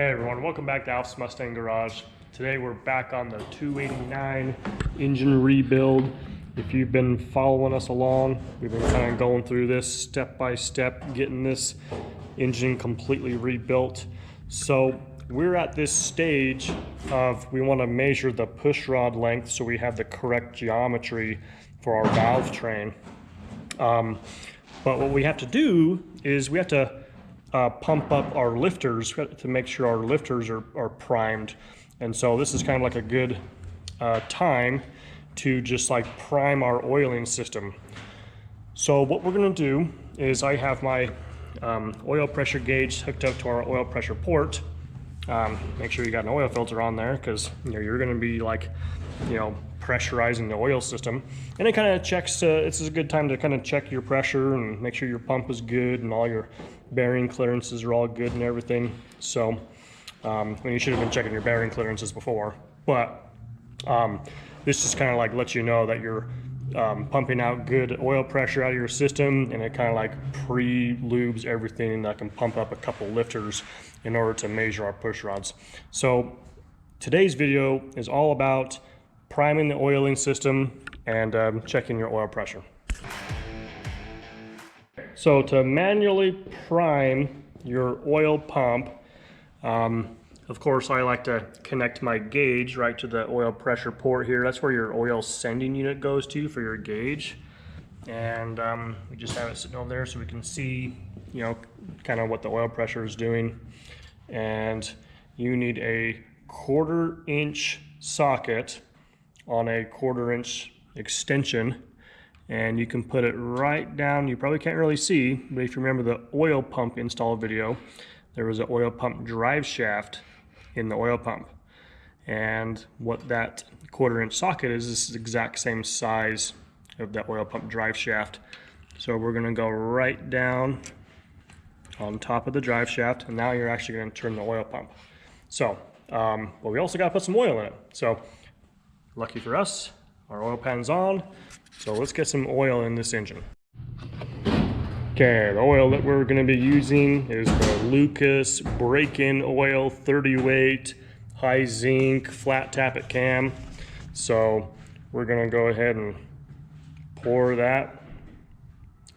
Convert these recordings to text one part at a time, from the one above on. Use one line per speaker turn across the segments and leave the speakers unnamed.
Hey everyone, welcome back to Alf's Mustang Garage. Today we're back on the 289 engine rebuild. If you've been following us along, we've been kind of going through this step by step, getting this engine completely rebuilt. So we're at this stage of we want to measure the push rod length so we have the correct geometry for our valve train. But what we have to do is we have to pump up our lifters to make sure our lifters are primed. And so this is kind of like a good time to just like prime our oiling system. So what we're going to do is I have my oil pressure gauge hooked up to our oil pressure port. Make sure you got an oil filter on there because you're going to be like pressurizing the oil system, and it kind of checks. It's a good time to kind of check your pressure and make sure your pump is good and all your bearing clearances are all good and everything. So you should have been checking your bearing clearances before, but this just kind of like lets you know that you're pumping out good oil pressure out of your system, and it kind of like pre-lubes everything that can pump up a couple lifters in order to measure our push rods. So today's video is all about priming the oiling system and checking your oil pressure. So to manually prime your oil pump, of course I like to connect my gauge right to the oil pressure port here. That's where your oil sending unit goes to for your gauge. And we just have it sitting over there so we can see, kind of what the oil pressure is doing. And you need a 1/4 inch socket on a 1/4 inch extension, and you can put it right down. You probably can't really see, but if you remember the oil pump install video, there was an oil pump drive shaft in the oil pump, and what that 1/4 inch socket is the exact same size of that oil pump drive shaft. So we're going to go right down on top of the drive shaft, and now you're actually going to turn the oil pump. So but we also got to put some oil in it. So lucky for us, our oil pan's on. So let's get some oil in this engine. Okay, the oil that we're going to be using is the Lucas break-in oil 30 weight high zinc flat tappet cam. So we're going to go ahead and pour that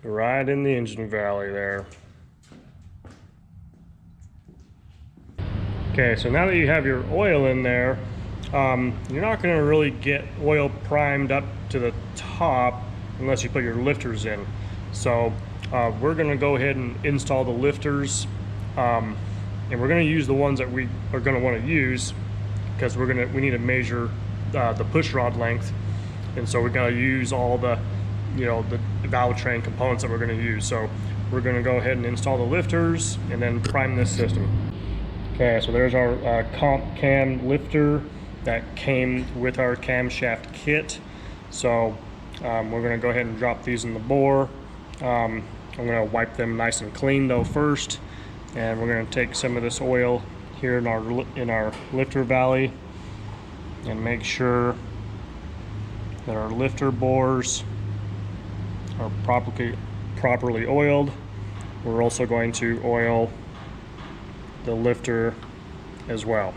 right in the engine valley there. Okay, so now that you have your oil in there, you're not going to really get oil primed up to the top unless you put your lifters in. So we're going to go ahead and install the lifters, and we're going to use the ones that we are going to want to use because we need to measure the push rod length, and so we're going to use all the the valve train components that we're going to use. So we're going to go ahead and install the lifters and then prime this system. Okay, so there's our comp cam lifter that came with our camshaft kit. So we're going to go ahead and drop these in the bore. I'm going to wipe them nice and clean though first, and we're going to take some of this oil here in our lifter valley and make sure that our lifter bores are properly oiled. We're also going to oil the lifter as well.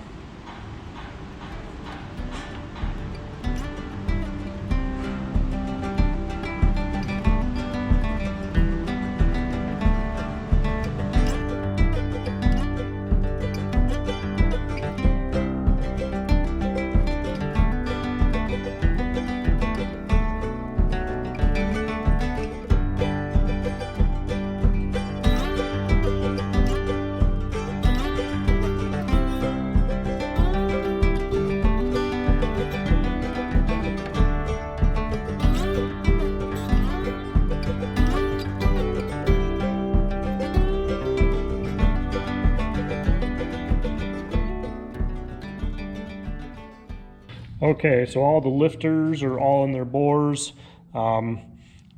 Okay, so all the lifters are all in their bores.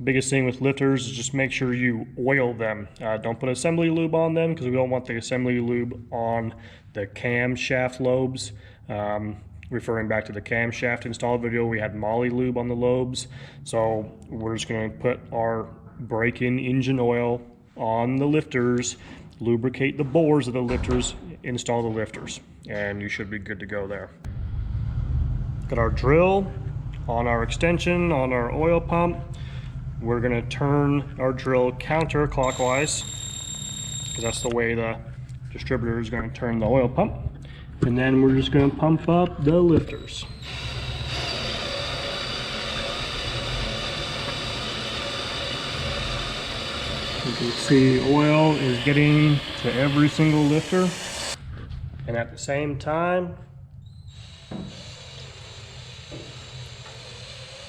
Biggest thing with lifters is just make sure you oil them. Don't put assembly lube on them because we don't want the assembly lube on the camshaft lobes. Referring back to the camshaft install video, we had moly lube on the lobes. So we're just going to put our break-in engine oil on the lifters, lubricate the bores of the lifters, install the lifters, and you should be good to go there. Got our drill on our extension, on our oil pump. We're gonna turn our drill counterclockwise, because that's the way the distributor is gonna turn the oil pump. And then we're just gonna pump up the lifters. You can see oil is getting to every single lifter. And at the same time,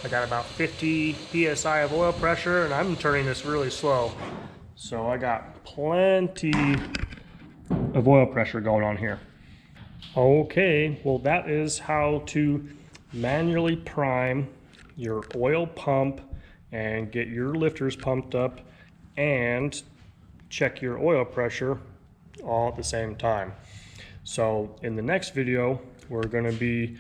I got about 50 PSI of oil pressure, and I'm turning this really slow. So I got plenty of oil pressure going on here. Okay, well that is how to manually prime your oil pump and get your lifters pumped up and check your oil pressure all at the same time. So in the next video, we're going to be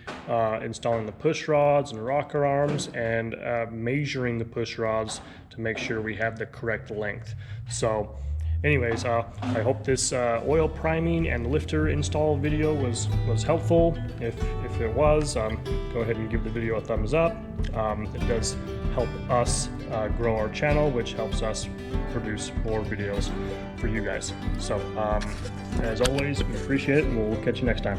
installing the push rods and rocker arms and measuring the push rods to make sure we have the correct length. So anyways, I hope this oil priming and lifter install video was helpful. If it was, go ahead and give the video a thumbs up. It does help us grow our channel, which helps us produce more videos for you guys. So as always, we appreciate it, and we'll catch you next time.